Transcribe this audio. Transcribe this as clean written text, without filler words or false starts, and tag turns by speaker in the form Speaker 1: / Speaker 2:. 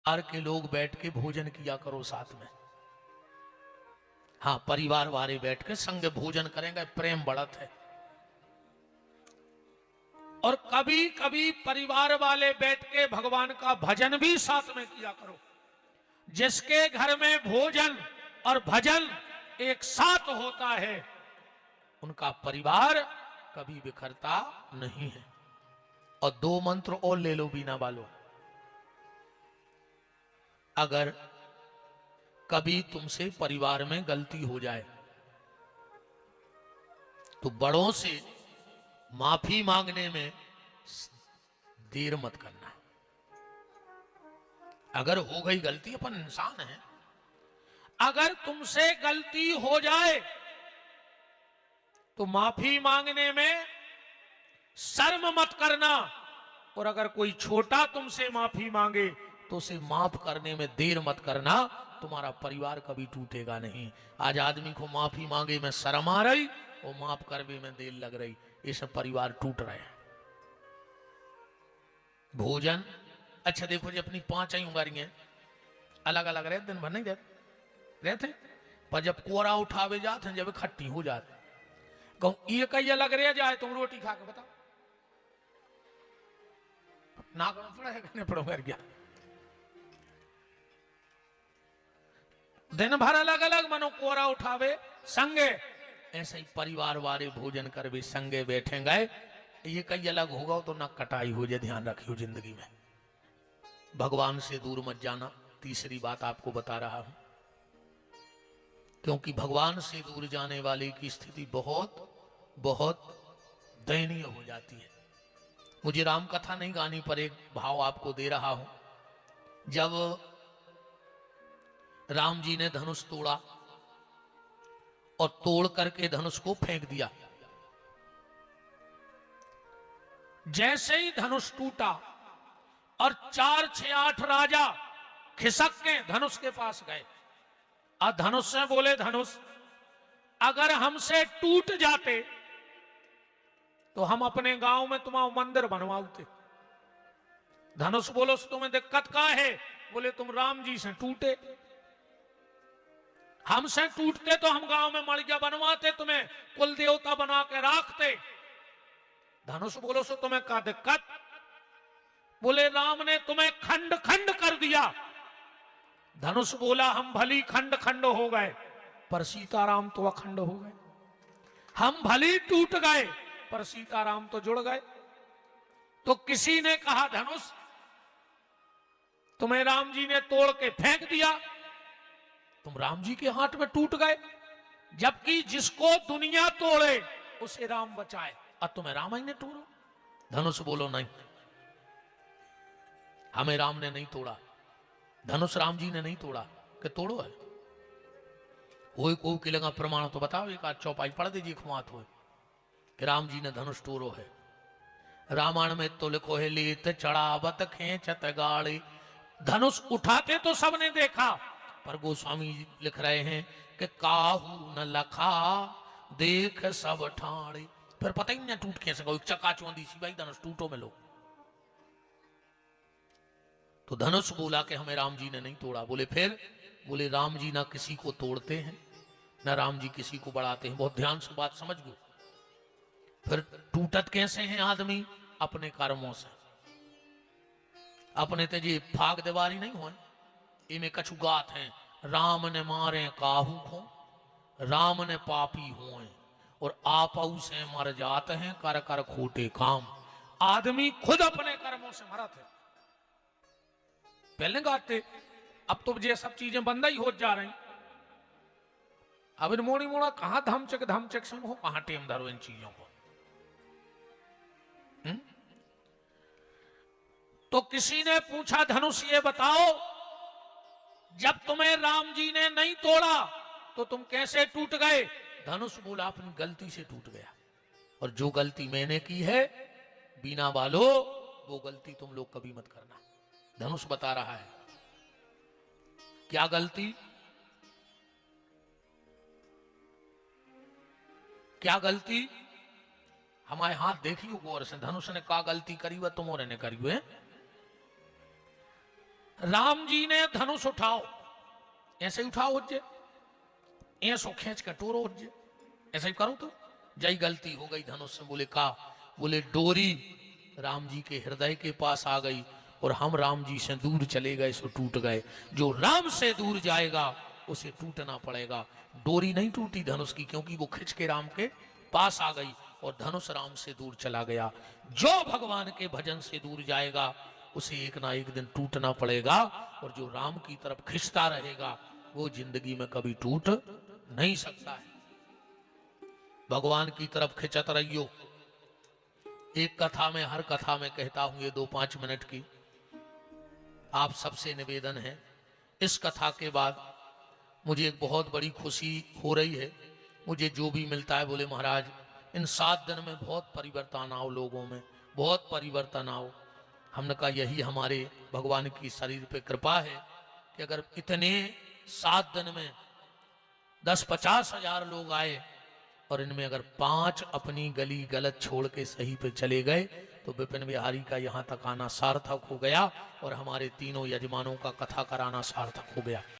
Speaker 1: परिवार के लोग बैठ के भोजन किया करो साथ में। हाँ, परिवार वाले बैठ के संग भोजन करेंगे, प्रेम बढ़त है। और कभी कभी परिवार वाले बैठ के भगवान का भजन भी साथ में किया करो। जिसके घर में भोजन और भजन एक साथ होता है, उनका परिवार कभी बिखरता नहीं है। और दो मंत्र और ले लो बीना वालों। अगर कभी तुमसे परिवार में गलती हो जाए तो बड़ों से माफी मांगने में देर मत करना। अगर हो गई गलती, अपन इंसान है, अगर तुमसे गलती हो जाए तो माफी मांगने में शर्म मत करना। और अगर कोई छोटा तुमसे माफी मांगे तो उसे माफ करने में देर मत करना। तुम्हारा परिवार कभी टूटेगा नहीं। आज आदमी को माफी मांगे में शर्म आ रही और माफ करने में देर लग रही, इस परिवार टूट रहे हैं। भोजन, अच्छा देखो जी, अपनी 5 ही उंगलियां अलग अलग रहते, दिन भर नहीं रहते, पर जब कोरा उठावे जाते हैं, जब खट्टी हो जाती, कहूं ये कहीं अलग रह जाए, तुम रोटी खा के बताओ ना करना पड़ेगा, करने पड़ोगे क्या? दिन भर अलग अलग मनो कोरा उठावे संगे, ऐसे ही परिवार वाले भोजन कर भी संगे बैठेंगे। ये कहीं अलग होगा तो ना कटाई हो जाए, ध्यान रखियो जिंदगी में। भगवान से दूर मत जाना, तीसरी बात आपको बता रहा हूं, क्योंकि भगवान से दूर जाने वाले की स्थिति बहुत बहुत दयनीय हो जाती है। मुझे राम कथा नहीं गानी, पर एक भाव आपको दे रहा हूं। जब राम जी ने धनुष तोड़ा और तोड़ करके धनुष को फेंक दिया, जैसे ही धनुष टूटा और 4, 6, 8 राजा खिसक के धनुष के पास गए और धनुष से बोले, धनुष अगर हमसे टूट जाते तो हम अपने गांव में तुम्हारा मंदिर बनवाते। धनुष बोलो, तुम्हें दिक्कत क्या है? बोले, तुम राम जी से टूटे, हमसे टूटते तो हम गांव में मड़िया बनवाते, तुम्हें कुल देवता बना के रखते। धनुष बोलो, सो तुम्हें क्या दिक्कत? बोले, राम ने तुम्हें खंड खंड कर दिया। धनुष बोला, हम भली खंड खंड हो गए, पर सीताराम तो अखंड हो गए। हम भली टूट गए, पर सीताराम तो जुड़ गए। तो किसी ने कहा, धनुष तुम्हें राम जी ने तोड़ के फेंक दिया, तुम राम जी के हाथ में टूट गए, जबकि जिसको दुनिया तोड़े उसे राम बचाए, और तुम्हें राम ही ने तोड़ो। धनुष बोलो, नहीं, हमें राम ने नहीं तोड़ा, धनुष राम जी ने नहीं तोड़ा। कि तोड़ो है वो को के लगा प्रमाण तो बताओ, एक आध चौपाई पढ़ दीजिए खुमात हो कि राम जी ने धनुष तोड़ो है। रामायण में तो लिखो है, लीत चढ़ावत खेचत गाड़ी। धनुष उठाते तो सबने देखा, पर गोस्वामी जी लिख रहे हैं कि काहू न लखा देख सब ठाड़े। फिर पता ही नहीं टूट कैसे गो, चकाचौंधी सी भाई धनुष टूटो में लो। तो धनुष बोला कि हमें राम जी ने नहीं तोड़ा। बोले फिर? बोले, राम जी ना किसी को तोड़ते हैं, ना राम जी किसी को बढ़ाते हैं। बहुत ध्यान से बात समझ गो। फिर टूटत कैसे हैं आदमी? अपने कर्मों से। अपने तेजी फाग दीवारी नहीं हो, इनमें कछु गात हैं, राम ने मारे काहू को, राम ने पापी हुए, और आपऊ से मर जाते हैं कर कर खोटे काम। आदमी खुद अपने कर्मों से मरत है। पहले गाते, अब तो ये सब चीजें बंद ही हो जा रही। अब इन मोड़ी मोड़ा कहां धमचक सुन हो, कहां टेम धरो इन चीजों को। तो किसी ने पूछा, धनुष ये बताओ, जब तुम्हें राम जी ने नहीं तोड़ा तो तुम कैसे टूट गए? धनुष बोला, अपनी गलती से टूट गया, और जो गलती मैंने की है बीना वालो, वो गलती तुम लोग कभी मत करना। धनुष बता रहा है क्या गलती, क्या गलती। हमारे हाथ देखियो गौर से, धनुष ने क्या गलती करी वह तुमोरे ने करी है। राम जी ने धनुष उठाओ, ऐसे ही उठाओ उज्जे, ऐसो खींच के टोरो उज्जे, ऐसा ही करो तो जय गलती हो गई धनुष से। बोले का? बोले डोरी राम जी के हृदय के पास आ गई और हम राम जी से दूर चले गए सो टूट गए। जो राम से दूर जाएगा उसे टूटना पड़ेगा। डोरी नहीं टूटी धनुष की, क्योंकि वो खिंच के राम के पास आ गई और धनुष राम से दूर चला गया। जो भगवान के भजन से दूर जाएगा उसे एक ना एक दिन टूटना पड़ेगा, और जो राम की तरफ खिंचता रहेगा वो जिंदगी में कभी टूट नहीं सकता है। भगवान की तरफ खिंचत रहियो। एक कथा में, हर कथा में कहता हूं, ये 2-5 मिनट की आप सबसे निवेदन है। इस कथा के बाद मुझे एक बहुत बड़ी खुशी हो रही है। मुझे जो भी मिलता है, बोले महाराज इन 7 दिन में बहुत परिवर्तन आओ, लोगों में बहुत परिवर्तन आओ। हमने कहा यही हमारे भगवान की शरीर पे कृपा है कि अगर इतने 7 दिन में 10-50 हजार लोग आए और इनमें अगर 5 अपनी गली गलत छोड़ के सही पे चले गए तो विपिन बिहारी का यहाँ तक आना सार्थक हो गया और हमारे तीनों यजमानों का कथा कराना सार्थक हो गया।